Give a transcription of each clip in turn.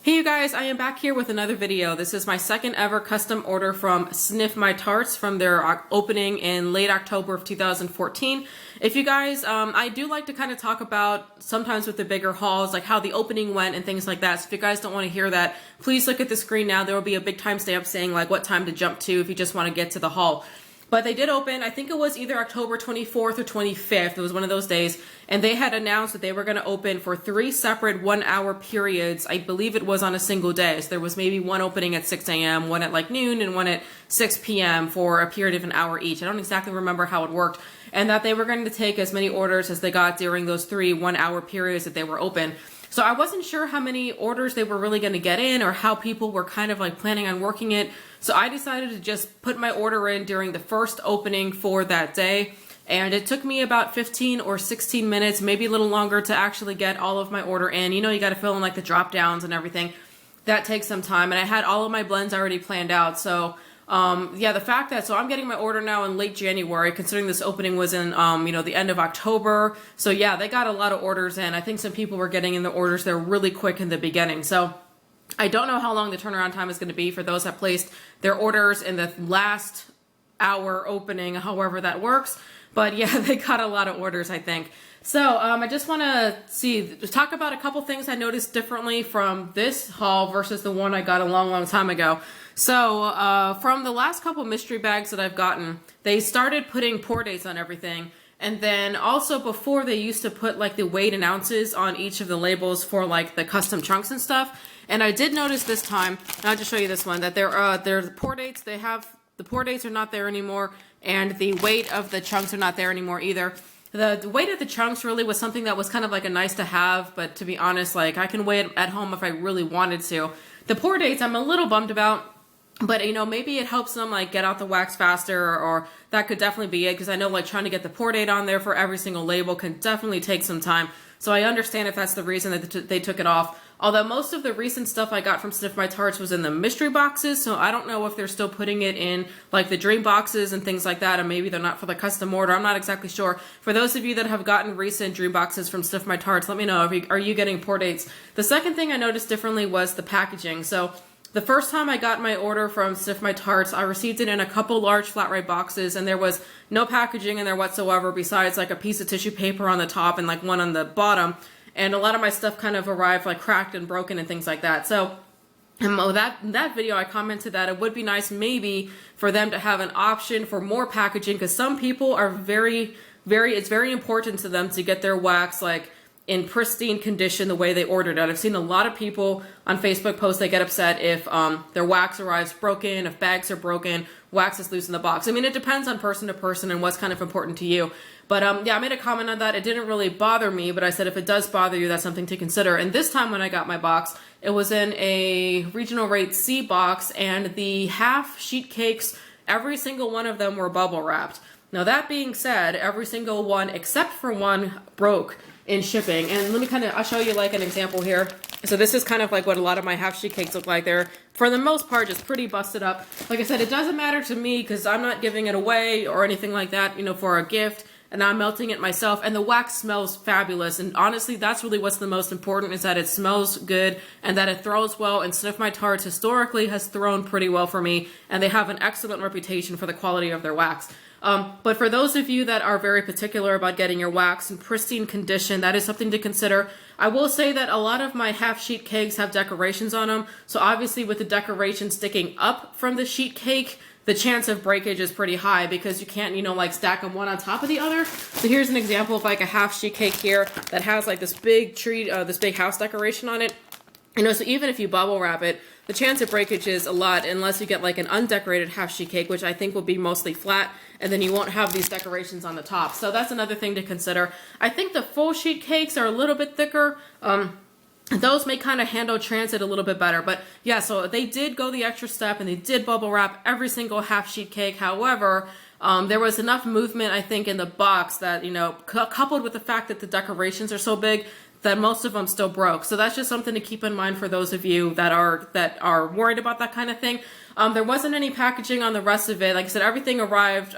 Hey you guys, I am back here with another video. This is my second ever custom order from Sniff My Tarts from their opening in late October of 2014. If you guys, I do like to kind of talk about sometimes with the bigger hauls, like how the opening went and things like that. So if you guys don't want to hear that, please look at the screen now. There will be a big timestamp saying like what time to jump to if you just want to get to the haul. But they did open, I think it was either October 24th or 25th. It was one of those days. And they had announced that they were going to open for 3 separate 1-hour periods. I believe it was on a single day. So there was maybe one opening at 6 a.m., one at like noon, and one at 6 p.m. for a period of an hour each. I don't exactly remember how it worked. And that they were going to take as many orders as they got during those 3 1-hour periods that they were open. So I wasn't sure how many orders they were really going to get in or how people were kind of like planning on working it. So I decided to just put my order in during the first opening for that day. And it took me about 15 or 16 minutes, maybe a little longer, to actually get all of my order in. You know, you got to fill in like the drop downs and everything. That takes some time. And I had all of my blends already planned out. So yeah, the fact that, so I'm getting my order now in late January, considering this opening was in, the end of October. So yeah, they got a lot of orders in. I think some people were getting in the orders there really quick in the beginning. So I don't know how long the turnaround time is going to be for those that placed their orders in the last hour opening, however that works. But yeah, they got a lot of orders, I think. So I just want to talk about a couple things I noticed differently from this haul versus the one I got a long time ago. So from the last couple mystery bags that I've gotten, they started putting pour dates on everything. And then also before, they used to put like the weight in ounces on each of the labels for like the custom chunks and stuff. And I did notice this time, and I'll just show you this one, that their pour dates, they have, the pour dates are not there anymore, and the weight of the chunks are not there anymore either. The weight of the chunks really was something that was kind of like a nice to have, but to be honest, like I can weigh it at home if I really wanted to. The pour dates I'm a little bummed about, but you know, maybe it helps them like get out the wax faster, or that could definitely be it, because I know like trying to get the pour date on there for every single label can definitely take some time. So I understand if that's the reason that they took it off. Although most of the recent stuff I got from Sniff My Tarts was in the mystery boxes, so I don't know if they're still putting it in like the dream boxes and things like that, and maybe they're not for the custom order. I'm not exactly sure. For those of you that have gotten recent dream boxes from Sniff My Tarts, let me know, are you getting pour dates? The second thing I noticed differently was the packaging. So the first time I got my order from Sniff My Tarts, I received it in a couple large flat rate boxes, and there was no packaging in there whatsoever besides like a piece of tissue paper on the top and like one on the bottom. And a lot of my stuff kind of arrived like cracked and broken and things like that. So that video, I commented that it would be nice maybe for them to have an option for more packaging, because some people are it's very important to them to get their wax like in pristine condition the way they ordered it. I've seen a lot of people on Facebook posts, they get upset if their wax arrives broken, if bags are broken, wax is loose in the box. I mean, it depends on person to person and what's kind of important to you. But yeah, I made a comment on that. It didn't really bother me, but I said if it does bother you, that's something to consider. And this time when I got my box, it was in a regional rate C box, and the half sheet cakes, every single one of them were bubble wrapped. Now that being said, every single one except for one broke in shipping. And let me I'll show you like an example here. So this is kind of like what a lot of my half sheet cakes look like. They're, for the most part, just pretty busted up. Like I said, it doesn't matter to me because I'm not giving it away or anything like that, you know, for a gift. And I'm melting it myself, and the wax smells fabulous. And honestly, that's really what's the most important, is that it smells good and that it throws well. And Sniff My Tarts historically has thrown pretty well for me, and they have an excellent reputation for the quality of their wax. But for those of you that are very particular about getting your wax in pristine condition, that is something to consider. I will say that a lot of my half sheet cakes have decorations on them. So obviously with the decoration sticking up from the sheet cake, the chance of breakage is pretty high because you can't, you know, like stack them one on top of the other. So here's an example of like a half sheet cake here that has like this big tree, this big house decoration on it. You know, so even if you bubble wrap it, the chance of breakage is a lot unless you get like an undecorated half sheet cake, which I think will be mostly flat, and then you won't have these decorations on the top. So that's another thing to consider. I think the full sheet cakes are a little bit thicker. Those may kind of handle transit a little bit better. But yeah, so they did go the extra step and they did bubble wrap every single half sheet cake. However, there was enough movement, I think, in the box that, you know, coupled with the fact that the decorations are so big, that most of them still broke. So that's just something to keep in mind for those of you that are worried about that kind of thing. There wasn't any packaging on the rest of it. Like I said, everything arrived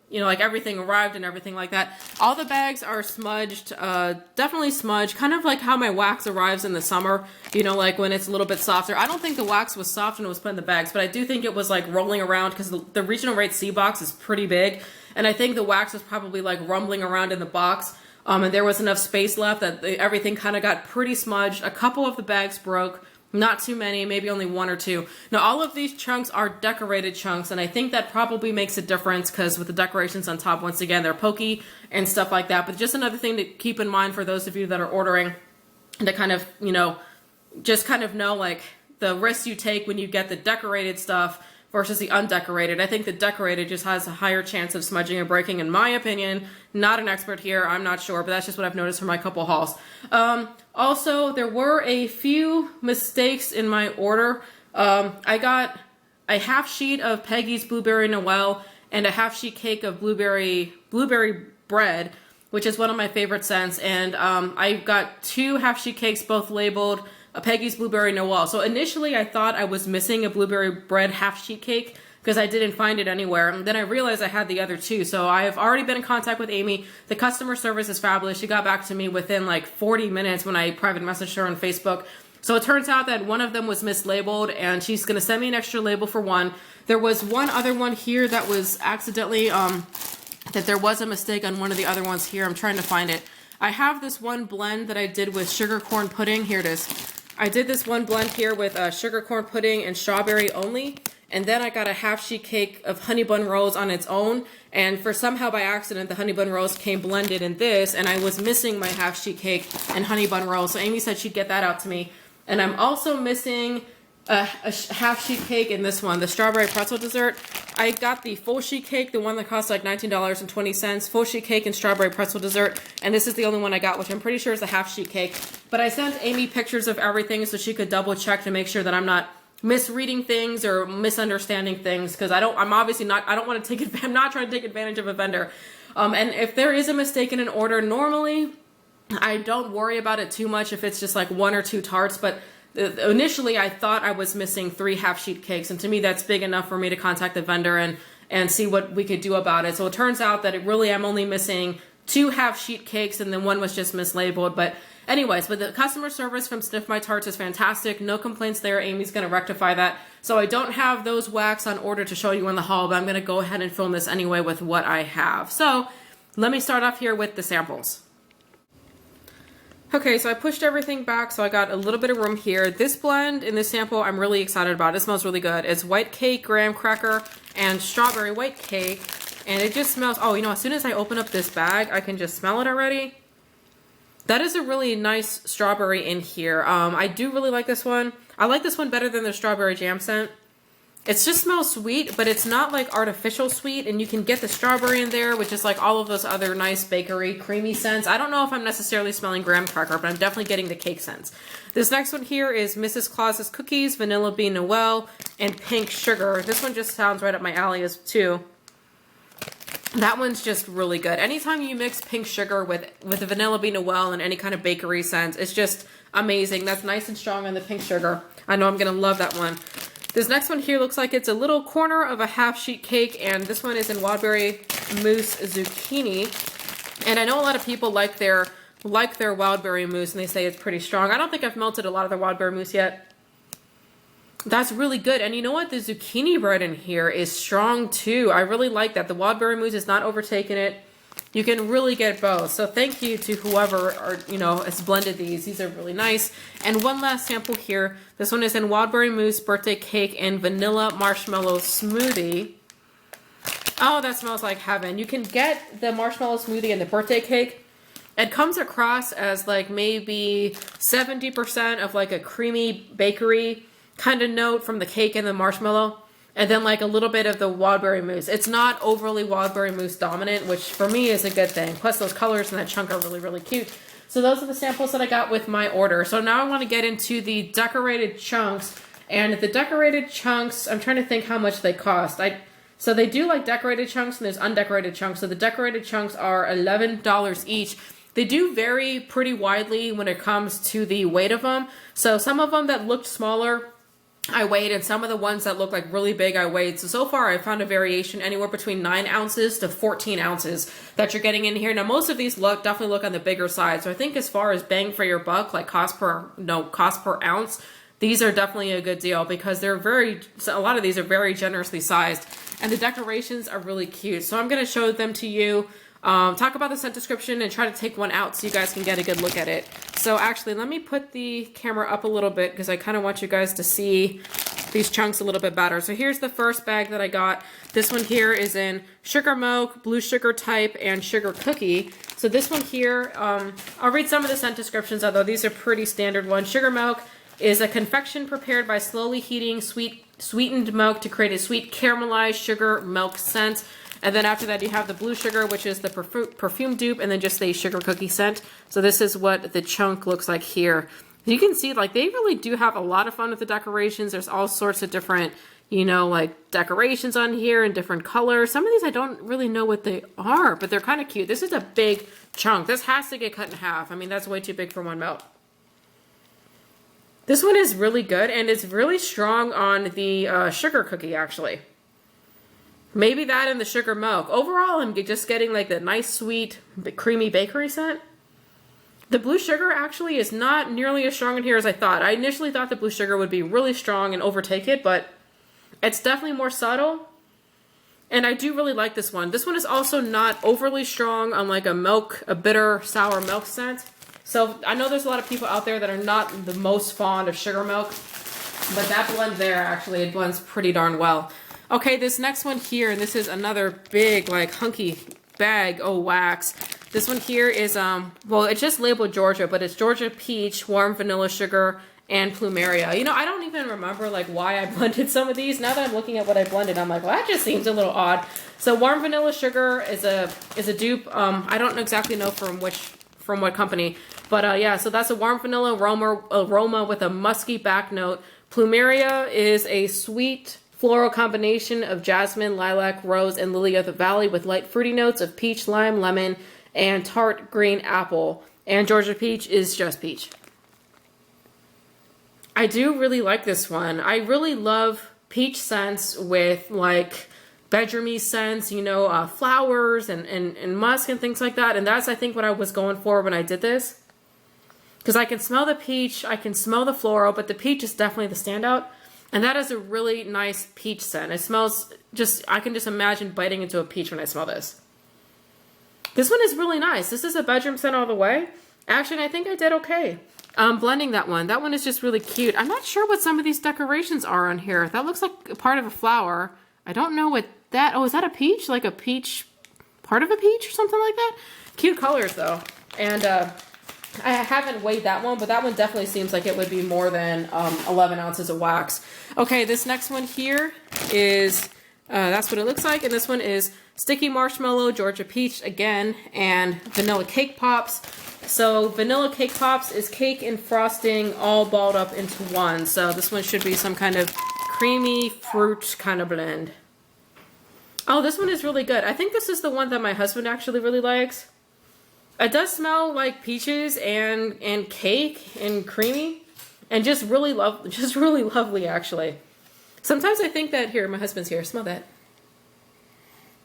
you know, like everything arrived and everything like that. All the bags are smudged, definitely smudged, kind of like how my wax arrives in the summer, you know, like when it's a little bit softer. I don't think the wax was soft when it was put in the bags, but I do think it was like rolling around because the regional rate C box is pretty big. And I think the wax was probably like rumbling around in the box. And there was enough space left that everything kind of got pretty smudged. A couple of the bags broke. Not too many, maybe only one or two. Now, all of these chunks are decorated chunks, and I think that probably makes a difference because with the decorations on top, once again, they're pokey and stuff like that. But just another thing to keep in mind for those of you that are ordering, to kind of, you know, just kind of know, like, the risks you take when you get the decorated stuff versus the undecorated. I think the decorated just has a higher chance of smudging and breaking, in my opinion. Not an expert here, I'm not sure, but that's just what I've noticed from my couple hauls. Also, there were a few mistakes in my order. I got a half sheet of Peggy's Blueberry Noel and a half sheet cake of blueberry bread, which is one of my favorite scents, and I got 2 half sheet cakes, both labeled Peggy's Blueberry Noel. So initially I thought I was missing a blueberry bread half sheet cake because I didn't find it anywhere. And then I realized I had the other 2. So I have already been in contact with Amy. The customer service is fabulous. She got back to me within like 40 minutes when I private messaged her on Facebook. So it turns out that one of them was mislabeled and she's going to send me an extra label for one. There was one other one here that was accidentally, that there was a mistake on one of the other ones here. I'm trying to find it. I have this one blend that I did with sugar corn pudding. Here it is. I did this one blend here with sugar corn pudding and strawberry only, and then I got a half sheet cake of honey bun rolls on its own, and for somehow by accident the honey bun rolls came blended in this, and I was missing my half sheet cake and honey bun rolls, so Amy said she'd get that out to me. And I'm also missing a half sheet cake in this one, the strawberry pretzel dessert. I got the full sheet cake, the one that cost like $19.20, full sheet cake and strawberry pretzel dessert, and this is the only one I got, which I'm pretty sure is a half sheet cake. But I sent Amy pictures of everything so she could double check to make sure that I'm not misreading things or misunderstanding things, because I'm obviously not, I don't want to take I'm not trying to take advantage of a vendor. And if there is a mistake in an order, normally I don't worry about it too much if it's just like 1 or 2 tarts, but initially I thought I was missing 3 half sheet cakes, and to me that's big enough for me to contact the vendor and see what we could do about it. So it turns out that I'm only missing 2 half sheet cakes, and then one was just mislabeled. But anyways, but the customer service from Sniff My Tarts is fantastic. No complaints there. Amy's going to rectify that. So I don't have those wax on order to show you in the haul, but I'm going to go ahead and film this anyway with what I have. So let me start off here with the samples. Okay, so I pushed everything back, so I got a little bit of room here. This blend in this sample I'm really excited about. It smells really good. It's white cake, graham cracker, and strawberry white cake. And it just smells, oh, you know, as soon as I open up this bag, I can just smell it already. That is a really nice strawberry in here. I do really like this one. I like this one better than the strawberry jam scent. It just smells sweet, but it's not like artificial sweet, and you can get the strawberry in there, which is like all of those other nice bakery creamy scents. I don't know if I'm necessarily smelling graham cracker, but I'm definitely getting the cake scents. This next one here is Mrs. Claus's Cookies, Vanilla Bean Noel, and Pink Sugar. This one just sounds right up my alley as too. That one's just really good. Anytime you mix Pink Sugar with the Vanilla Bean Noel and any kind of bakery scent, it's just amazing. That's nice and strong on the Pink Sugar. I know I'm going to love that one. This next one here looks like it's a little corner of a half sheet cake, and this one is in Wildberry Mousse Zucchini. And I know a lot of people like their Wildberry Mousse, and they say it's pretty strong. I don't think I've melted a lot of the Wildberry Mousse yet. That's really good. And you know what? The zucchini bread in here is strong too. I really like that. The Wildberry Mousse is not overtaking it. You can really get both. So thank you to whoever has blended these. These are really nice. And one last sample here. This one is in Wildberry Mousse Birthday Cake and Vanilla Marshmallow Smoothie. Oh, that smells like heaven. You can get the marshmallow smoothie and the birthday cake. It comes across as like maybe 70% of like a creamy bakery kind of note from the cake and the marshmallow, and then like a little bit of the Wildberry Mousse. It's not overly Wildberry Mousse dominant, which for me is a good thing. Plus those colors in that chunk are really, really cute. So those are the samples that I got with my order. So now I want to get into the decorated chunks. And the decorated chunks, I'm trying to think how much they cost. So they do like decorated chunks and there's undecorated chunks. So the decorated chunks are $11 each. They do vary pretty widely when it comes to the weight of them. So some of them that looked smaller I weighed, and some of the ones that look like really big I weighed. So far I found a variation anywhere between 9 ounces to 14 ounces that you're getting in here. Now most of these definitely look on the bigger side. So I think as far as bang for your buck, like cost per ounce, these are definitely a good deal because a lot of these are very generously sized, and the decorations are really cute. So I'm going to show them to you. Talk about the scent description and try to take one out so you guys can get a good look at it. So actually, let me put the camera up a little bit because I kind of want you guys to see these chunks a little bit better. So here's the first bag that I got. This one here is in sugar milk, blue sugar type, and sugar cookie. So this one here, I'll read some of the scent descriptions, although these are pretty standard ones. Sugar milk is a confection prepared by slowly heating sweetened milk to create a sweet caramelized sugar milk scent. And then after that, you have the blue sugar, which is the perfume dupe, and then just the sugar cookie scent. So this is what the chunk looks like here. You can see, like, they really do have a lot of fun with the decorations. There's all sorts of different, you know, like, decorations on here in different colors. Some of these I don't really know what they are, but they're kind of cute. This is a big chunk. This has to get cut in half. I mean, that's way too big for one melt. This one is really good, and it's really strong on the sugar cookie, actually. Maybe that and the sugar milk. Overall, I'm just getting like the nice, sweet, creamy bakery scent. The blue sugar actually is not nearly as strong in here as I thought. I initially thought the blue sugar would be really strong and overtake it, but it's definitely more subtle. And I do really like this one. This one is also not overly strong on like a bitter, sour milk scent. So I know there's a lot of people out there that are not the most fond of sugar milk, but that blend there, actually, it blends pretty darn well. Okay, this next one here, and this is another big, like, hunky bag of wax. This one here is, well, it's just labeled Georgia, but it's Georgia Peach, Warm Vanilla Sugar, and Plumeria. You know, I don't even remember, like, why I blended some of these. Now that I'm looking at what I blended, I'm like, well, that just seems a little odd. So Warm Vanilla Sugar is a dupe. I don't exactly know from what company, but yeah, so that's a warm vanilla aroma with a musky back note. Plumeria is a sweet floral combination of jasmine, lilac, rose, and lily of the valley with light fruity notes of peach, lime, lemon, and tart green apple. And Georgia Peach is just peach. I do really like this one. I really love peach scents with like bedroomy scents, you know, flowers and musk and things like that. And that's, I think, what I was going for when I did this. Because I can smell the peach, I can smell the floral, but the peach is definitely the standout. And that is a really nice peach scent. It smells just, I can just imagine biting into a peach when I smell this. This one is really nice. This is a bedroom scent all the way. Actually, I think I did okay. Blending that one. That one is just really cute. I'm not sure what some of these decorations are on here. That looks like a part of a flower. I don't know what that, oh, is that a peach? Like a peach, part of a peach or something like that? Cute colors though. And I haven't weighed that one, but that one definitely seems like it would be more than 11 ounces of wax. Okay, this next one here is, that's what it looks like. And this one is Sticky Marshmallow, Georgia Peach again, and Vanilla Cake Pops. So Vanilla Cake Pops is cake and frosting all balled up into one. So this one should be some kind of creamy fruit kind of blend. Oh, this one is really good. I think this is the one that my husband actually really likes. It does smell like peaches and cake and creamy, and just really lovely actually. Sometimes I think that, here, my husband's here, smell that.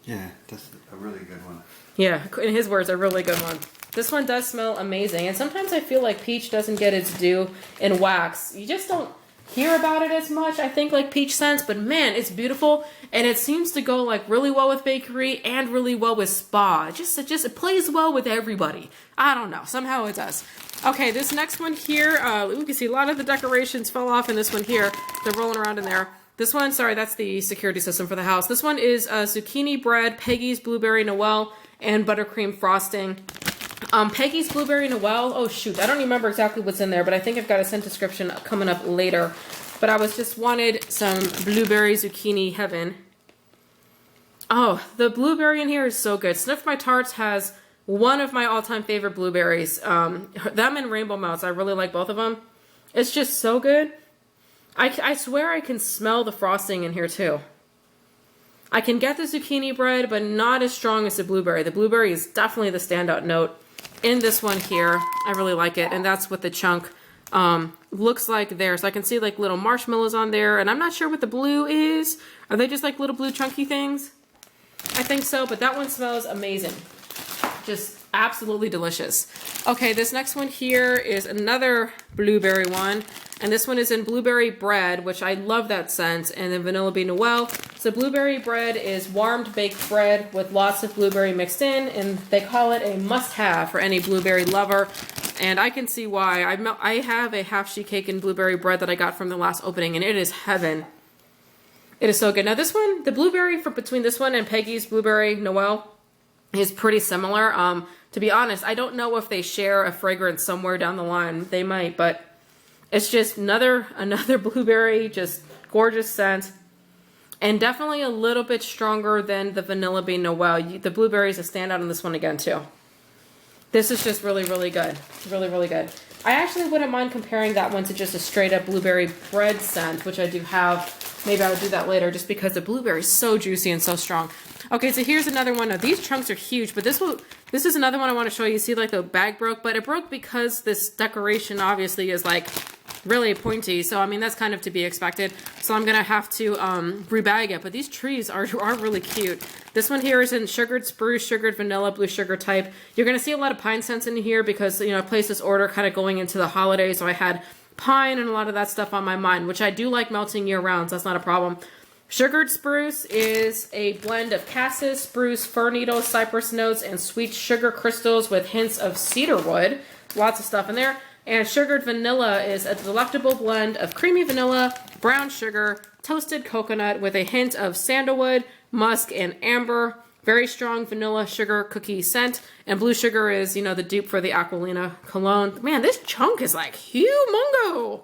Yeah, that's a really good one. Yeah, in his words, a really good one. This one does smell amazing, and sometimes I feel like peach doesn't get its due in wax. You just don't hear about it as much, I think, like peach scents, but man, it's beautiful, and it seems to go like really well with bakery and really well with spa. It plays well with everybody. I don't know, somehow it does. Okay, this next one here, you can see a lot of the decorations fell off in this one here. They're rolling around in there. This one, sorry, that's the security system for the house. This one is Zucchini Bread, Peggy's Blueberry Noel, and Buttercream Frosting. Peggy's Blueberry Noel, oh shoot, I don't remember exactly what's in there, but I think I've got a scent description coming up later. But I just wanted some blueberry zucchini heaven. Oh, the blueberry in here is so good. Sniff My Tarts has one of my all-time favorite blueberries. Them and Rainbow Melts, I really like both of them. It's just so good. I swear I can smell the frosting in here too. I can get the zucchini bread, but not as strong as the blueberry. The blueberry is definitely the standout note in this one here. I really like it, and that's what the chunk looks like there. So I can see like little marshmallows on there, and I'm not sure what the blue is. Are they just like little blue chunky things? I think so, but that one smells amazing. Just absolutely delicious. Okay, this next one here is another blueberry one, and this one is in blueberry bread, which I love that scent, and then vanilla bean Noel. So blueberry bread is warmed baked bread with lots of blueberry mixed in, and they call it a must-have for any blueberry lover. And I can see why. I have a half sheet cake in blueberry bread that I got from the last opening, and it is heaven. It is so good. Now this one, the blueberry for between this one and Peggy's blueberry Noel is pretty similar. To be honest, I don't know if they share a fragrance somewhere down the line. They might, but it's just another blueberry, just gorgeous scent. And definitely a little bit stronger than the vanilla bean Noel. The blueberry is a standout on this one again too. This is just really, really good. Really, really good. I actually wouldn't mind comparing that one to just a straight up blueberry bread scent, which I do have. Maybe I would do that later just because the blueberry is so juicy and so strong. Okay, so here's another one. Now these chunks are huge, but this is another one I want to show you. See, like the bag broke, but it broke because this decoration obviously is like really pointy. So I mean, that's kind of to be expected. So I'm gonna have to rebag it. But these trees are really cute. This one here is in sugared spruce, sugared vanilla, blue sugar type. You're gonna see a lot of pine scents in here because, you know, I placed this order kind of going into the holidays, so I had pine and a lot of that stuff on my mind, which I do like melting year round, so that's not a problem. Sugared spruce is a blend of cassis, spruce, fir needles, cypress notes, and sweet sugar crystals with hints of cedar wood. Lots of stuff in there. And sugared vanilla is a delectable blend of creamy vanilla, brown sugar, toasted coconut with a hint of sandalwood, musk, and amber. Very strong vanilla sugar cookie scent. And blue sugar is, you know, the dupe for the Aquilina cologne. Man, this chunk is like humongo.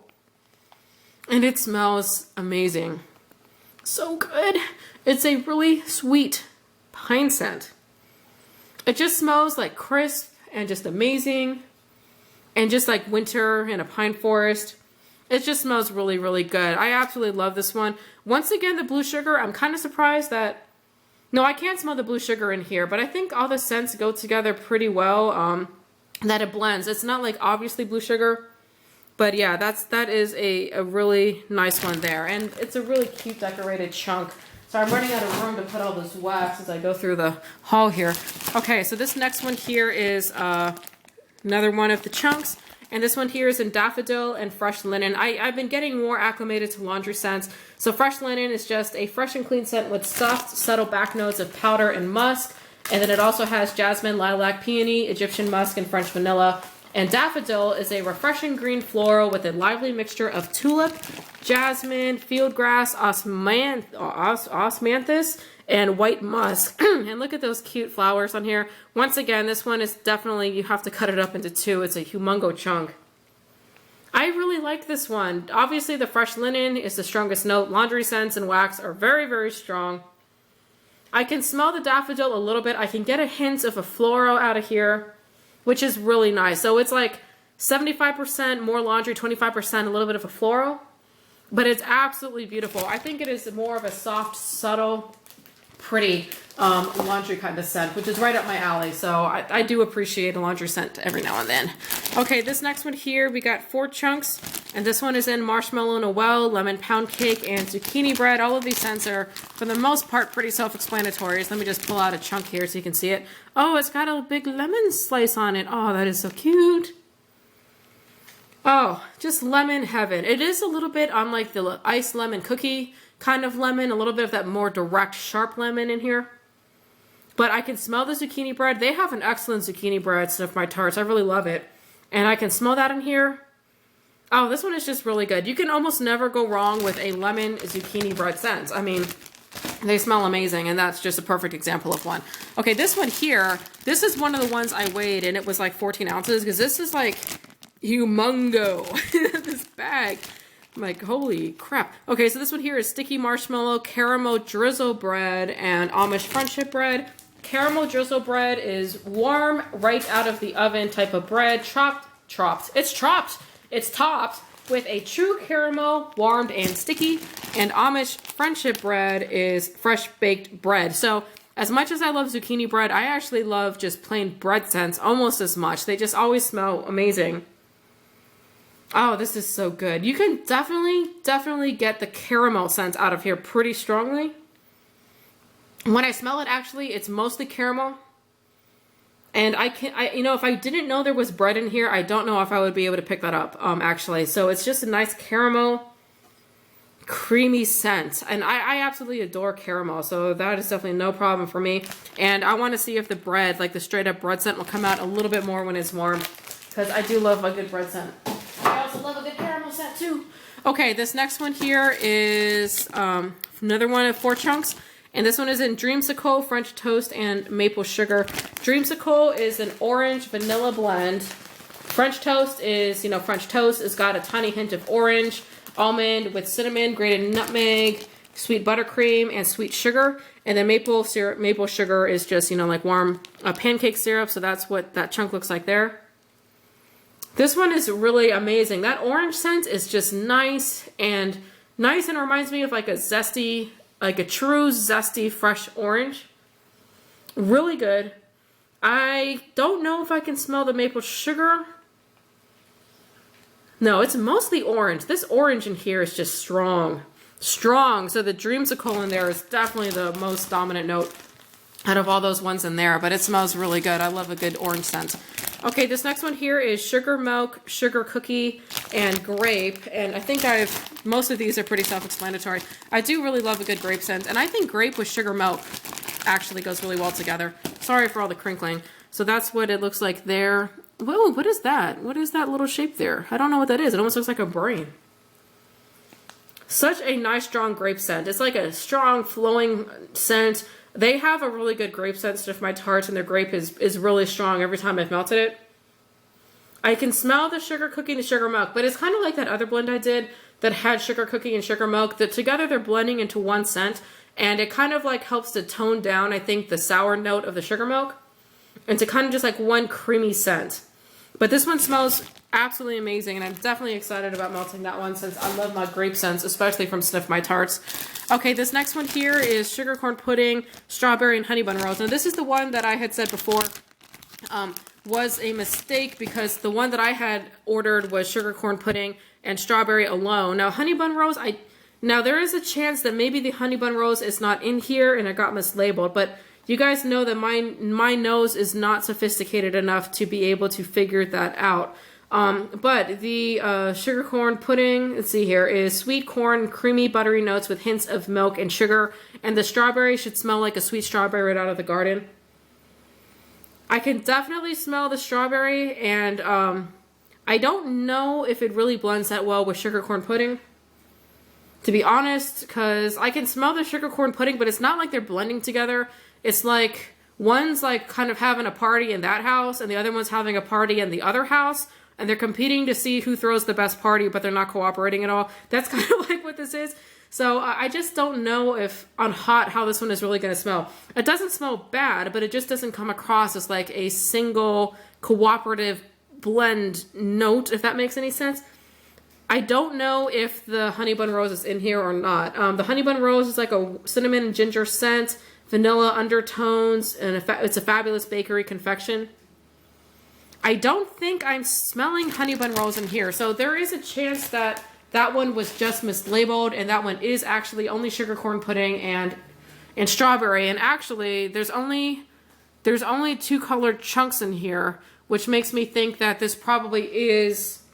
And it smells amazing. So good. It's a really sweet pine scent. It just smells like crisp and just amazing. And just like winter in a pine forest. It just smells really, really good. I absolutely love this one. Once again, the blue sugar, I'm kind of surprised that... No, I can't smell the blue sugar in here, but I think all the scents go together pretty well, that it blends. It's not like obviously blue sugar, but yeah, that is a really nice one there. And it's a really cute decorated chunk. So I'm running out of room to put all this wax as I go through the haul here. Okay, so this next one here is another one of the chunks. And this one here is in Daffodil and Fresh Linen. I've been getting more acclimated to laundry scents. So Fresh Linen is just a fresh and clean scent with soft, subtle back notes of powder and musk. And then it also has jasmine, lilac, peony, Egyptian musk, and French vanilla. And Daffodil is a refreshing green floral with a lively mixture of tulip, jasmine, fieldgrass, osmanthus, and white musk. And look at those cute flowers on here. Once again, this one is definitely, you have to cut it up into two. It's a humongo chunk. I really like this one. Obviously, the Fresh Linen is the strongest note. Laundry scents and wax are very, very strong. I can smell the Daffodil a little bit. I can get a hint of a floral out of here, which is really nice. So it's like 75% more laundry, 25% a little bit of a floral. But it's absolutely beautiful. I think it is more of a soft, subtle, pretty laundry kind of scent, which is right up my alley. So I do appreciate a laundry scent every now and then. Okay, this next one here, we got 4 chunks. And this one is in Marshmallow Noel, Lemon Pound Cake, and Zucchini Bread. All of these scents are, for the most part, pretty self-explanatory. So let me just pull out a chunk here so you can see it. Oh, it's got a big lemon slice on it. Oh, that is so cute. Oh, just lemon heaven. It is a little bit on like the iced lemon cookie kind of lemon, a little bit of that more direct, sharp lemon in here. But I can smell the zucchini bread. They have an excellent zucchini bread, Sniff My Tarts. I really love it. And I can smell that in here. Oh, this one is just really good. You can almost never go wrong with a lemon zucchini bread scent. I mean, they smell amazing, and that's just a perfect example of one. Okay, this one here, this is one of the ones I weighed, and it was like 14 ounces, because this is like humongo, this bag. I'm like, holy crap. Okay, so this one here is sticky marshmallow, caramel drizzle bread, and Amish friendship bread. Caramel drizzle bread is warm, right out of the oven type of bread, It's topped with a true caramel, warmed and sticky, and Amish friendship bread is fresh baked bread. So as much as I love zucchini bread, I actually love just plain bread scents almost as much. They just always smell amazing. Oh, this is so good. You can definitely get the caramel scent out of here pretty strongly. When I smell it, actually, it's mostly caramel. And you know, if I didn't know there was bread in here, I don't know if I would be able to pick that up, actually. So it's just a nice caramel, creamy scent. And I absolutely adore caramel, so that is definitely no problem for me. And I want to see if the bread, like the straight up bread scent, will come out a little bit more when it's warm. Because I do love a good bread scent. I also love a good caramel scent too. Okay, this next one here is another one of 4 chunks. And this one is in Dreamsicle, French toast, and maple sugar. Dreamsicle is an orange vanilla blend. French toast is, you know, French toast. It's got a tiny hint of orange, almond with cinnamon, grated nutmeg, sweet buttercream, and sweet sugar. And then maple sugar is just, you know, like warm pancake syrup. So that's what that chunk looks like there. This one is really amazing. That orange scent is just nice and reminds me of like a zesty, like a true zesty fresh orange. Really good. I don't know if I can smell the maple sugar. No, it's mostly orange. This orange in here is just strong. Strong. So the Dreamsicle in there is definitely the most dominant note out of all those ones in there, but it smells really good. I love a good orange scent. Okay, this next one here is sugar milk, sugar cookie, and grape. And I think most of these are pretty self-explanatory. I do really love a good grape scent, and I think grape with sugar milk actually goes really well together. Sorry for all the crinkling. So that's what it looks like there. Whoa, what is that? What is that little shape there? I don't know what that is. It almost looks like a brain. Such a nice, strong grape scent. It's like a strong, flowing scent. They have a really good grape scent, Sniff My Tarts, and their grape is really strong every time I've melted it. I can smell the sugar cookie and the sugar milk, but it's kind of like that other blend I did that had sugar cookie and sugar milk, that together they're blending into one scent, and it kind of like helps to tone down, I think, the sour note of the sugar milk, and to kind of just like one creamy scent. But this one smells absolutely amazing, and I'm definitely excited about melting that one since I love my grape scents, especially from Sniff My Tarts. Okay, this next one here is sugar corn pudding, strawberry, and honey bun rolls. Now this is the one that I had said before was a mistake because the one that I had ordered was sugar corn pudding and strawberry alone. Now honey bun rolls, now there is a chance that maybe the honey bun rolls is not in here and it got mislabeled, but you guys know that my nose is not sophisticated enough to be able to figure that out. But the sugar corn pudding, let's see here, is sweet corn, creamy, buttery notes with hints of milk and sugar. And the strawberry should smell like a sweet strawberry right out of the garden. I can definitely smell the strawberry, and I don't know if it really blends that well with sugar corn pudding, to be honest, because I can smell the sugar corn pudding, but it's not like they're blending together. It's like one's like kind of having a party in that house, and the other one's having a party in the other house. And they're competing to see who throws the best party, but they're not cooperating at all. That's kind of like what this is. So I just don't know if on hot how this one is really going to smell. It doesn't smell bad, but it just doesn't come across as like a single cooperative blend note, if that makes any sense. I don't know if the honey bun rose is in here or not. The honey bun rose is like a cinnamon and ginger scent, vanilla undertones, and it's a fabulous bakery confection. I don't think I'm smelling honey bun rolls in here, so there is a chance that that one was just mislabeled, and that one is actually only sugar corn pudding and strawberry. And actually, there's only 2 colored chunks in here, which makes me think that this probably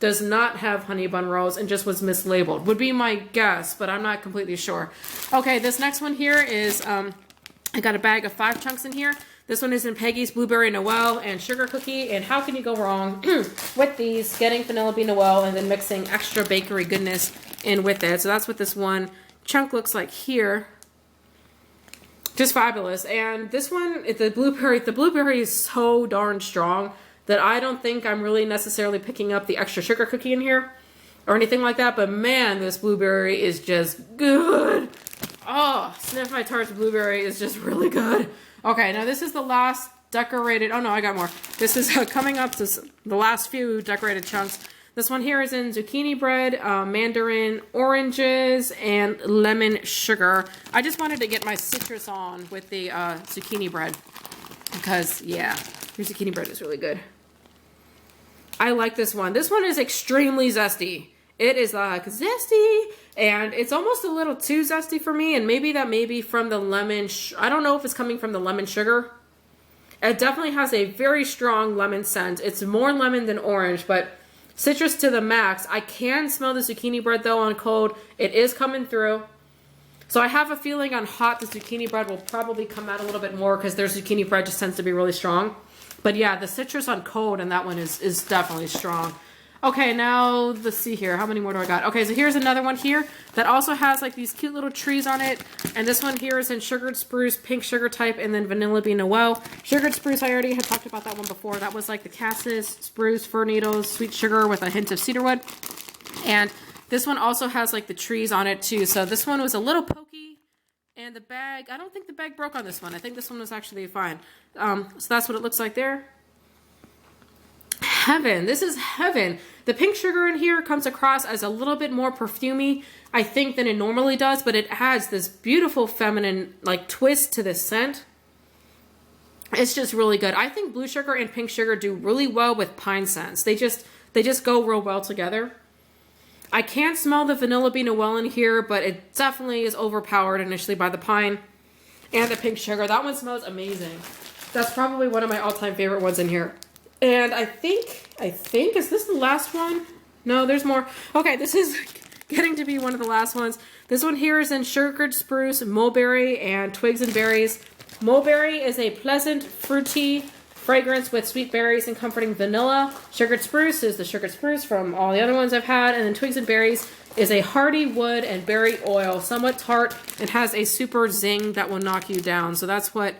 does not have honey bun rolls and just was mislabeled. Would be my guess, but I'm not completely sure. Okay, this next one here is I got a bag of 5 chunks in here. This one is in Peggy's Blueberry Noel and Sugar Cookie. And how can you go wrong with these? Getting Vanilla Bean Noel and then mixing extra bakery goodness in with it. So that's what this one chunk looks like here. Just fabulous. And this one, the blueberry is so darn strong that I don't think I'm really necessarily picking up the extra sugar cookie in here or anything like that. But man, this blueberry is just good. Oh, Sniff My Tarts blueberry is just really good. Okay, now this is the last decorated, oh no, I got more. This is coming up to the last few decorated chunks. This one here is in zucchini bread, mandarin oranges, and lemon sugar. I just wanted to get my citrus on with the zucchini bread because, yeah, your zucchini bread is really good. I like this one. This one is extremely zesty. It is like zesty, and it's almost a little too zesty for me, and maybe that may be from the lemon. I don't know if it's coming from the lemon sugar. It definitely has a very strong lemon scent. It's more lemon than orange, but citrus to the max. I can smell the zucchini bread though on cold. It is coming through. So I have a feeling on hot the zucchini bread will probably come out a little bit more because their zucchini bread just tends to be really strong. But yeah, the citrus on cold and that one is definitely strong. Okay, now let's see here. How many more do I got? Okay, so here's another one here that also has like these cute little trees on it. And this one here is in sugared spruce, pink sugar type, and then vanilla bean Noel. Sugared spruce, I already had talked about that one before. That was like the cassis, spruce, fir needles, sweet sugar with a hint of cedarwood. And this one also has like the trees on it too. So this one was a little pokey. And the bag, I don't think the bag broke on this one. I think this one was actually fine. So that's what it looks like there. Heaven. This is heaven. The pink sugar in here comes across as a little bit more perfumey, I think, than it normally does, but it adds this beautiful feminine like twist to this scent. It's just really good. I think blue sugar and pink sugar do really well with pine scents. They just go real well together. I can't smell the vanilla bean Noel in here, but it definitely is overpowered initially by the pine and the pink sugar. That one smells amazing. That's probably one of my all-time favorite ones in here. And I think, is this the last one? No, there's more. Okay, this is getting to be one of the last ones. This one here is in sugared spruce, mulberry, and twigs and berries. Mulberry is a pleasant, fruity fragrance with sweet berries and comforting vanilla. Sugared spruce is the sugared spruce from all the other ones I've had. And then twigs and berries is a hearty wood and berry oil, somewhat tart, and has a super zing that will knock you down. So that's what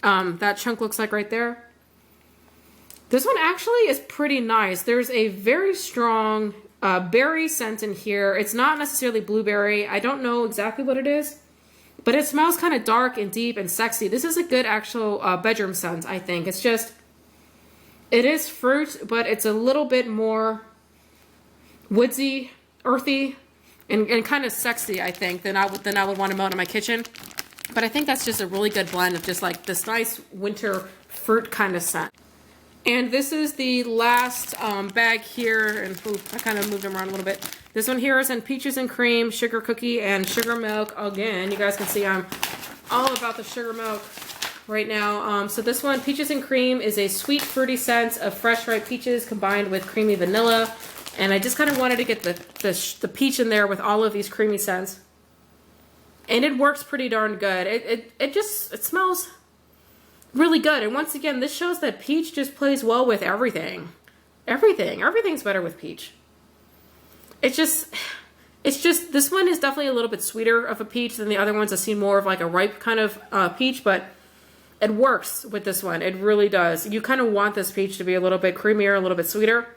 that chunk looks like right there. This one actually is pretty nice. There's a very strong berry scent in here. It's not necessarily blueberry. I don't know exactly what it is, but it smells kind of dark and deep and sexy. This is a good actual bedroom scent, I think. It's just, it is fruit, but it's a little bit more woodsy, earthy, and kind of sexy, I think, than I would want to mount in my kitchen. But I think that's just a really good blend of just like this nice winter fruit kind of scent. And this is the last bag here, and ooh, I kind of moved them around a little bit. This one here is in peaches and cream, sugar cookie, and sugar milk. Again, you guys can see I'm all about the sugar milk right now. So this one, peaches and cream, is a sweet, fruity scent of fresh ripe peaches combined with creamy vanilla. And I just kind of wanted to get the peach in there with all of these creamy scents. And it works pretty darn good. It smells really good. And once again, this shows that peach just plays well with everything. Everything's better with peach. It's just, this one is definitely a little bit sweeter of a peach than the other ones. I've seen more of like a ripe kind of peach, but it works with this one. It really does. You kind of want this peach to be a little bit creamier, a little bit sweeter.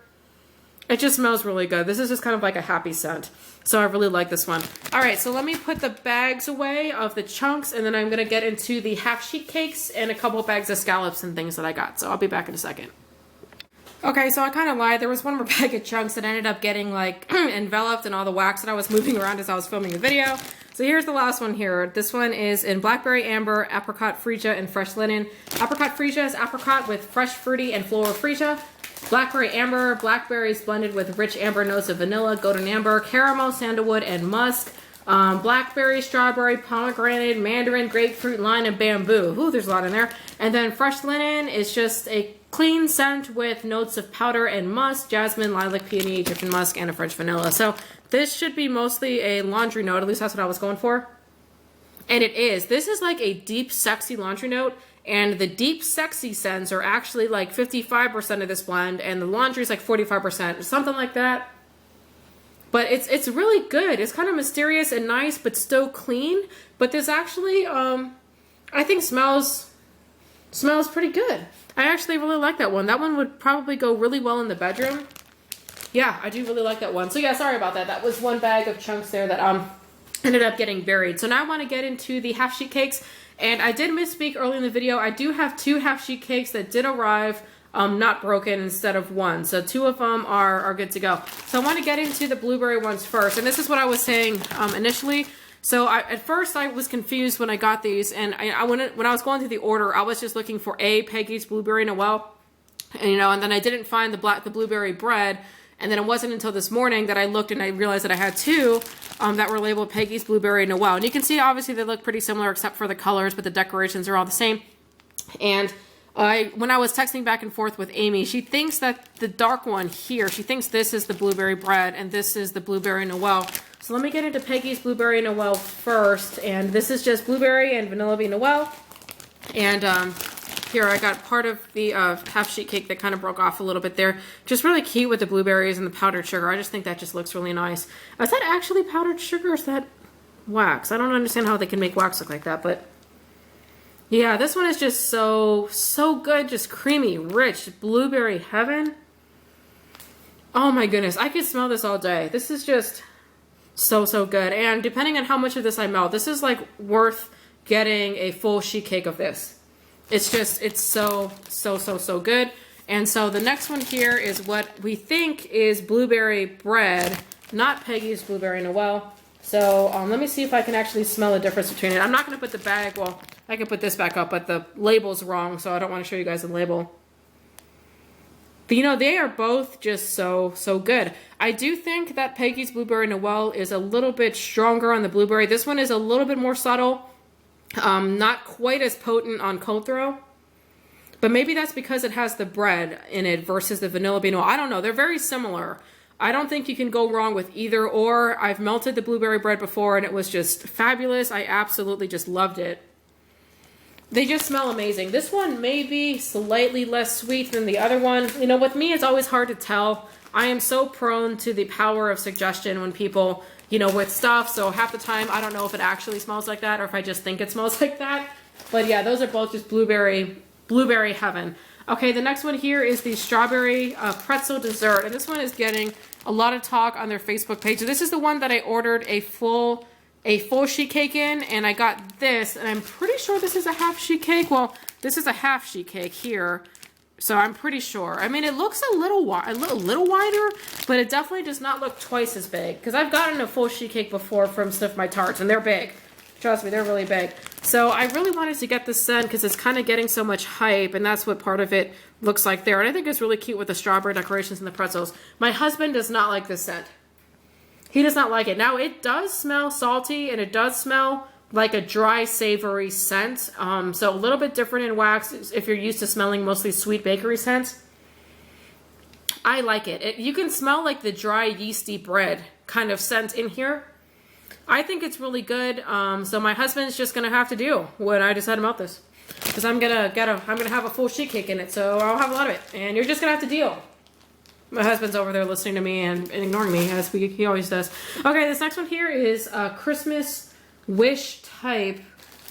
It just smells really good. This is just kind of like a happy scent. So I really like this one. All right, so let me put the bags away of the chunks, and then I'm gonna get into the half sheet cakes and a couple bags of scallops and things that I got. So I'll be back in a second. Okay, so I kind of lied. There was one more bag of chunks that ended up getting like enveloped in all the wax that I was moving around as I was filming the video. So here's the last one here. This one is in blackberry amber, apricot freesia, and fresh linen. Apricot freesia is apricot with fresh fruity and floral freesia. Blackberry amber, blackberries blended with rich amber notes of vanilla, golden amber, caramel, sandalwood, and musk. Blackberry, strawberry, pomegranate, mandarin, grapefruit, lime, and bamboo. Ooh, there's a lot in there. And then fresh linen is just a clean scent with notes of powder and musk, jasmine, lilac, peony, Egyptian musk, and a French vanilla. So this should be mostly a laundry note. At least that's what I was going for. And it is. This is like a deep, sexy laundry note. And the deep, sexy scents are actually like 55% of this blend, and the laundry is like 45%, something like that. But it's really good. It's kind of mysterious and nice, but still clean. But this actually, I think smells pretty good. I actually really like that one. That one would probably go really well in the bedroom. Yeah, I do really like that one. So yeah, sorry about that. That was one bag of chunks there that ended up getting buried. So now I want to get into the half sheet cakes. And I did misspeak early in the video. I do have 2 half sheet cakes that did arrive not broken instead of 1. So 2 of them are good to go. So I want to get into the blueberry ones first. And this is what I was saying initially. So at first I was confused when I got these. And when I was going through the order, I was just looking for Peggy's Blueberry Noel. And, you know, and then I didn't find the blueberry bread. And then it wasn't until this morning that I looked and I realized that I had two that were labeled Peggy's Blueberry Noel. And you can see, obviously, they look pretty similar except for the colors, but the decorations are all the same. And when I was texting back and forth with Amy, she thinks that the dark one here, she thinks this is the blueberry bread and this is the Blueberry Noel. So let me get into Peggy's Blueberry Noel first. And this is just blueberry and vanilla bean Noel. And here I got part of the half sheet cake that kind of broke off a little bit there. Just really cute with the blueberries and the powdered sugar. I just think that just looks really nice. Is that actually powdered sugar or is that wax? I don't understand how they can make wax look like that, but yeah, this one is just so good. Just creamy, rich, blueberry heaven. Oh my goodness, I could smell this all day. This is just so good. And depending on how much of this I melt, this is like worth getting a full sheet cake of this. It's just, it's so good. And so the next one here is what we think is blueberry bread, not Peggy's Blueberry Noel. So let me see if I can actually smell the difference between it. I'm not going to put the bag, well, I can put this back up, but the label's wrong, so I don't want to show you guys the label. But you know, they are both just so good. I do think that Peggy's Blueberry Noel is a little bit stronger on the blueberry. This one is a little bit more subtle. Not quite as potent on cold throw, but maybe that's because it has the bread in it versus the vanilla bean. I don't know. They're very similar. I don't think you can go wrong with either or. I've melted the blueberry bread before and it was just fabulous. I absolutely just loved it. They just smell amazing. This one may be slightly less sweet than the other one. You know, with me, it's always hard to tell. I am so prone to the power of suggestion when people, you know, with stuff. So half the time, I don't know if it actually smells like that or if I just think it smells like that. But yeah, those are both just blueberry heaven. Okay, the next one here is the strawberry pretzel dessert. And this one is getting a lot of talk on their Facebook page. So this is the one that I ordered a full sheet cake in, and I got this, and I'm pretty sure this is a half sheet cake. Well, this is a half sheet cake here. So I'm pretty sure. I mean, it looks a little wider, but it definitely does not look twice as big. Because I've gotten a full sheet cake before from Sniff My Tarts, and they're big. Trust me, they're really big. So I really wanted to get this scent because it's kind of getting so much hype, and that's what part of it looks like there. And I think it's really cute with the strawberry decorations and the pretzels. My husband does not like this scent. He does not like it. Now, it does smell salty, and it does smell like a dry, savory scent. So a little bit different in wax if you're used to smelling mostly sweet bakery scents. I like it. You can smell like the dry, yeasty bread kind of scent in here. I think it's really good. So my husband's just gonna have to deal when I decide to melt this, because I'm gonna have a full sheet cake in it, so I'll have a lot of it, and you're just gonna have to deal. My husband's over there listening to me and ignoring me, as he always does. Okay, this next one here is Christmas wish type.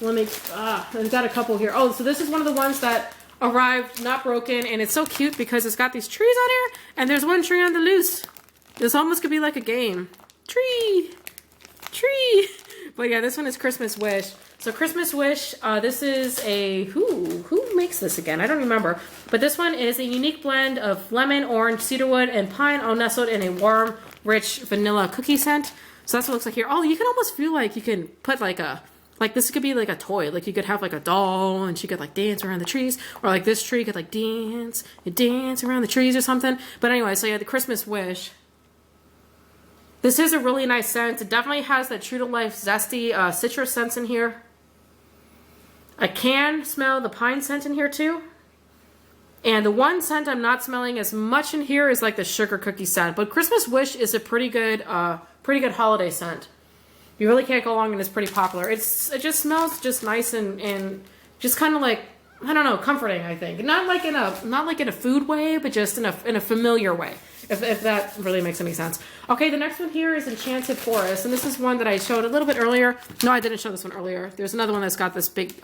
Let me, I've got a couple here. Oh, so this is one of the ones that arrived not broken, and it's so cute because it's got these trees on here, and there's one tree on the loose. This almost could be like a game. Tree. But yeah, this one is Christmas wish. So Christmas wish, this is a, who makes this again? I don't remember. But this one is a unique blend of lemon, orange, cedarwood, and pine, all nestled in a warm, rich vanilla cookie scent. So that's what it looks like here. Oh, you can almost feel like you can put like this could be like a toy. Like you could have like a doll and she could like dance around the trees. Or like this tree could like dance around the trees or something. But anyway, so yeah, the Christmas wish. This is a really nice scent. It definitely has that true to life zesty citrus scents in here. I can smell the pine scent in here too. And the one scent I'm not smelling as much in here is like the sugar cookie scent. But Christmas wish is a pretty good holiday scent. You really can't go wrong, and it's pretty popular. It just smells just nice and just kind of like, I don't know, comforting, I think. Not like in a food way, but just in a familiar way. If that really makes any sense. Okay, the next one here is Enchanted Forest, and this is one that I showed a little bit earlier. No, I didn't show this one earlier. There's another one that's got this big,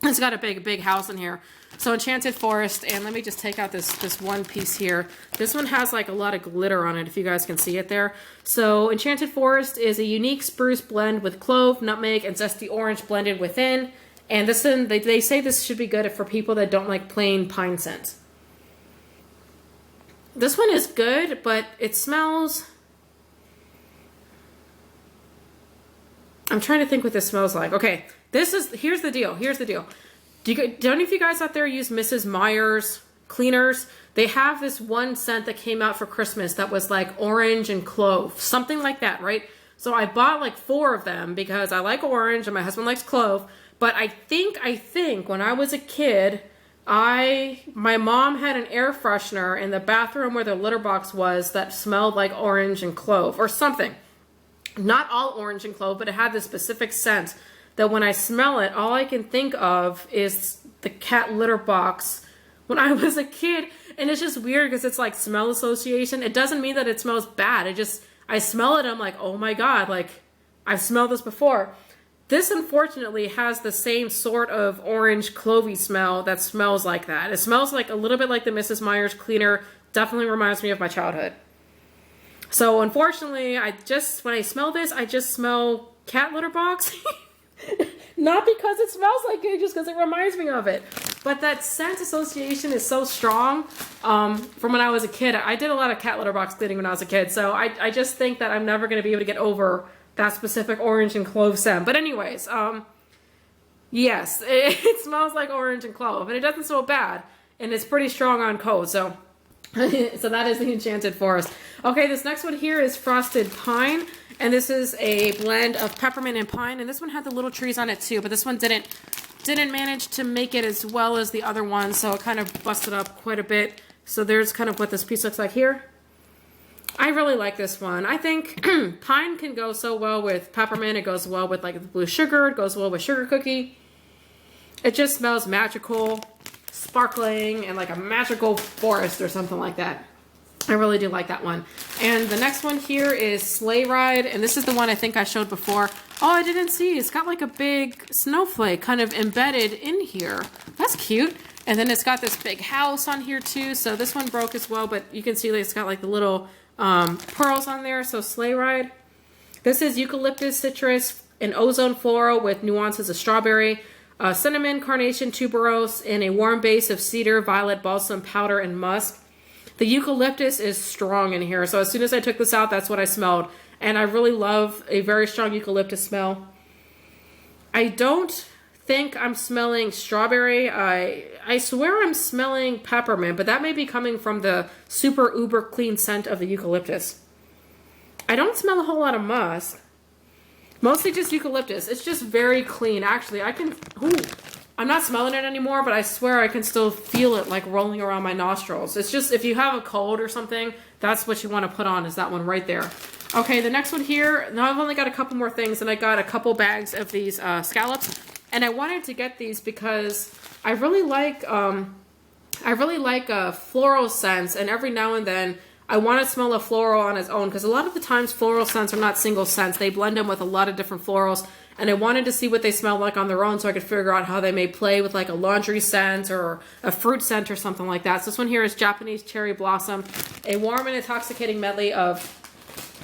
it's got a big house in here. So Enchanted Forest, and let me just take out this one piece here. This one has like a lot of glitter on it, if you guys can see it there. So Enchanted Forest is a unique spruce blend with clove, nutmeg, and zesty orange blended within. And this one, they say this should be good for people that don't like plain pine scents. This one is good, but it smells... I'm trying to think what this smells like. Okay, here's the deal. Do any of you guys out there use Mrs. Meyer's cleaners. They have this one scent that came out for Christmas that was like orange and clove, something like that, right? So I bought like 4 of them because I like orange and my husband likes clove. But I think when I was a kid, my mom had an air freshener in the bathroom where the litter box was that smelled like orange and clove or something. Not all orange and clove, but it had this specific scent that when I smell it, all I can think of is the cat litter box when I was a kid. And it's just weird because it's like smell association. It doesn't mean that it smells bad. I smell it, I'm like, oh my God, like I've smelled this before. This unfortunately has the same sort of orange clovey smell that smells like that. It smells like a little bit like the Mrs. Meyer's cleaner. Definitely reminds me of my childhood. So unfortunately, when I smell this, I just smell cat litter box. Not because it smells like it, just because it reminds me of it. But that scent association is so strong from when I was a kid. I did a lot of cat litter box cleaning when I was a kid. So I just think that I'm never going to be able to get over that specific orange and clove scent. But anyways, yes, it smells like orange and clove. And it doesn't smell bad. And it's pretty strong on coat. So that is the Enchanted Forest. Okay, this next one here is Frosted Pine. And this is a blend of peppermint and pine. And this one had the little trees on it too. But this one didn't manage to make it as well as the other one. So it kind of busted up quite a bit. So there's kind of what this piece looks like here. I really like this one. I think pine can go so well with peppermint. It goes well with like the blue sugar. It goes well with sugar cookie. It just smells magical, sparkling, and like a magical forest or something like that. I really do like that one. And the next one here is Sleigh Ride. And this is the one I think I showed before. Oh, I didn't see. It's got like a big snowflake kind of embedded in here. That's cute. And then it's got this big house on here too. So this one broke as well, but you can see it's got like the little pearls on there. So Sleigh Ride. This is eucalyptus, citrus, and ozone floral with nuances of strawberry, cinnamon, carnation, tuberose, and a warm base of cedar, violet, balsam, powder, and musk. The eucalyptus is strong in here. So as soon as I took this out, that's what I smelled. And I really love a very strong eucalyptus smell. I don't think I'm smelling strawberry. I swear I'm smelling peppermint, but that may be coming from the super uber clean scent of the eucalyptus. I don't smell a whole lot of musk. Mostly just eucalyptus. It's just very clean. Actually, I'm not smelling it anymore, but I swear I can still feel it like rolling around my nostrils. It's just, if you have a cold or something, that's what you want to put on, is that one right there. Okay, the next one here, now I've only got a couple more things, and I got a couple bags of these scallops, and I wanted to get these because I really like floral scents, and every now and then I want to smell a floral on its own, because a lot of the times floral scents are not single scents. They blend them with a lot of different florals, and I wanted to see what they smell like on their own so I could figure out how they may play with like a laundry scent or a fruit scent or something like that. So this one here is Japanese Cherry Blossom, a warm and intoxicating medley of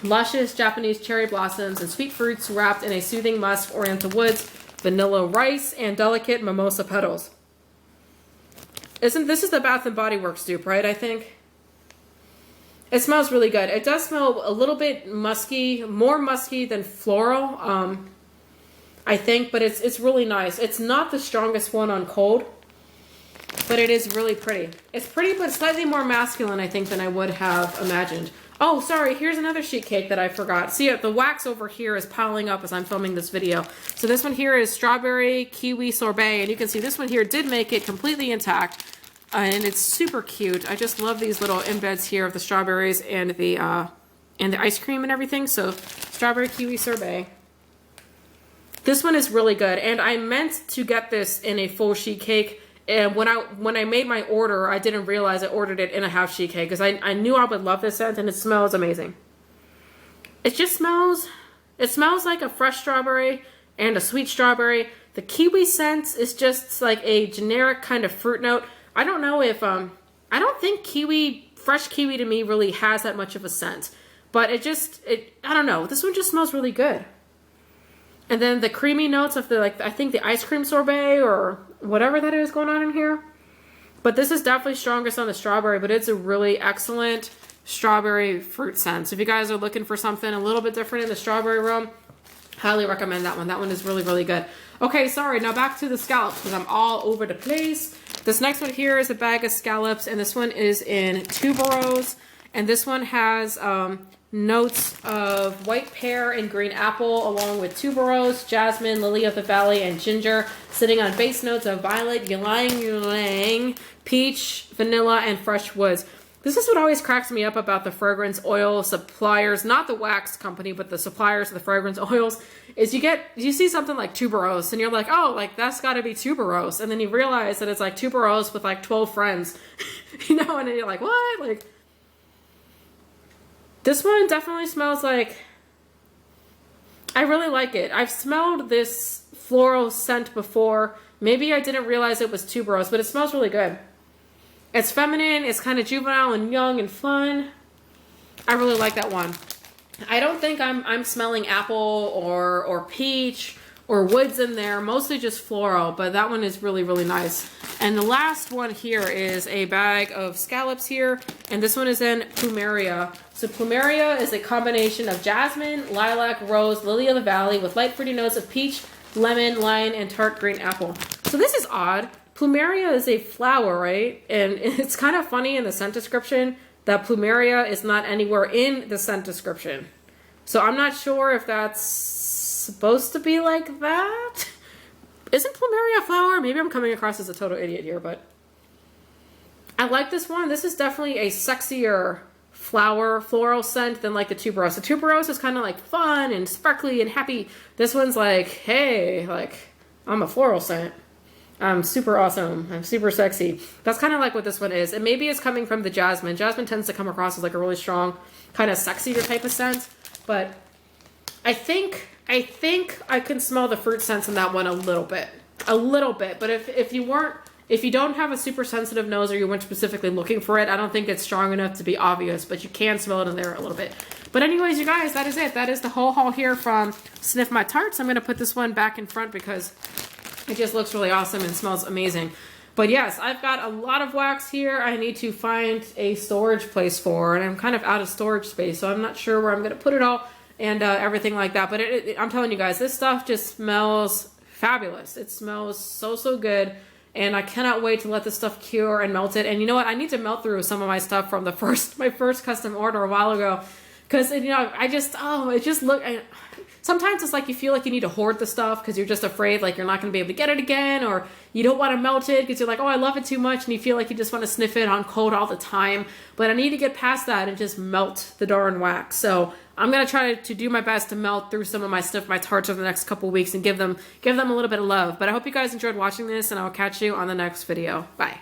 luscious Japanese cherry blossoms and sweet fruits wrapped in a soothing musk, oriental woods, vanilla rice, and delicate mimosa petals. This is the Bath & Body Works dupe, right? I think. It smells really good. It does smell a little bit musky, more musky than floral, I think, but it's really nice. It's not the strongest one on cold, but it is really pretty. It's pretty, but slightly more masculine, I think, than I would have imagined. Oh, sorry, here's another sheet cake that I forgot. See, the wax over here is piling up as I'm filming this video. So this one here is Strawberry Kiwi Sorbet, and you can see this one here did make it completely intact, and it's super cute. I just love these little embeds here of the strawberries and the ice cream and everything. So Strawberry Kiwi Sorbet. This one is really good, and I meant to get this in a full sheet cake. And when I made my order, I didn't realize I ordered it in a half sheet cake because I knew I would love this scent, and it smells amazing. It smells like a fresh strawberry and a sweet strawberry. The kiwi scent is just like a generic kind of fruit note. I don't know if I don't think fresh kiwi to me really has that much of a scent, but I don't know. This one just smells really good. And then the creamy notes of I think the ice cream sorbet or whatever that is going on in here. But this is definitely strongest on the strawberry, but it's a really excellent strawberry fruit scent. So if you guys are looking for something a little bit different in the strawberry realm, highly recommend that one. That one is really, really good. Okay, sorry, now back to the scallops because I'm all over the place. This next one here is a bag of scallops, and this one is in tuberose, and this one has notes of white pear and green apple, along with tuberose, jasmine, lily of the valley, and ginger, sitting on base notes of violet, ylang-ylang, peach, vanilla, and fresh woods. This is what always cracks me up about the fragrance oil suppliers, not the wax company, but the suppliers of the fragrance oils, is you see something like tuberose, and you're like, oh, like that's got to be tuberose, and then you realize that it's like tuberose with like 12 friends, you know, and then you're like, what? Like, this one definitely smells like, I really like it. I've smelled this floral scent before. Maybe I didn't realize it was tuberose, but it smells really good. It's feminine, it's kind of juvenile and young and fun. I really like that one. I don't think I'm smelling apple or peach or woods in there, mostly just floral, but that one is really, really nice. And the last one here is a bag of scallops here, and this one is in plumeria. So plumeria is a combination of jasmine, lilac, rose, lily of the valley with light fruity notes of peach, lemon, lime, and tart green apple. So this is odd. Plumeria is a flower, right? And it's kind of funny in the scent description that plumeria is not anywhere in the scent description. So I'm not sure if that's supposed to be like that. Isn't plumeria a flower? Maybe I'm coming across as a total idiot here, but I like this one. This is definitely a sexier floral scent than like the tuberose. The tuberose is kind of like fun and sparkly and happy. This one's like, hey, like I'm a floral scent. I'm super awesome. I'm super sexy. That's kind of like what this one is. And maybe it's coming from the jasmine. Jasmine tends to come across as like a really strong, kind of sexier type of scent. But I think I can smell the fruit scents in that one a little bit. A little bit. But if you don't have a super sensitive nose or you weren't specifically looking for it, I don't think it's strong enough to be obvious. But you can smell it in there a little bit. But anyways, you guys, that is it. That is the whole haul here from Sniff My Tarts. I'm going to put this one back in front because it just looks really awesome and smells amazing. But yes, I've got a lot of wax here I need to find a storage place for, and I'm kind of out of storage space, so I'm not sure where I'm going to put it all and everything like that. But I'm telling you guys, this stuff just smells fabulous. It smells so, so good, and I cannot wait to let this stuff cure and melt it. And you know what? I need to melt through some of my stuff from my first custom order a while ago, because, you know, it just look... Sometimes it's like you feel like you need to hoard the stuff because you're just afraid like you're not going to be able to get it again, or you don't want to melt it because you're like, oh, I love it too much, and you feel like you just want to sniff it on cold all the time. But I need to get past that and just melt the darn wax. So I'm going to try to do my best to melt through some of my Sniff My Tarts over the next couple weeks and give them a little bit of love. But I hope you guys enjoyed watching this, and I'll catch you on the next video. Bye.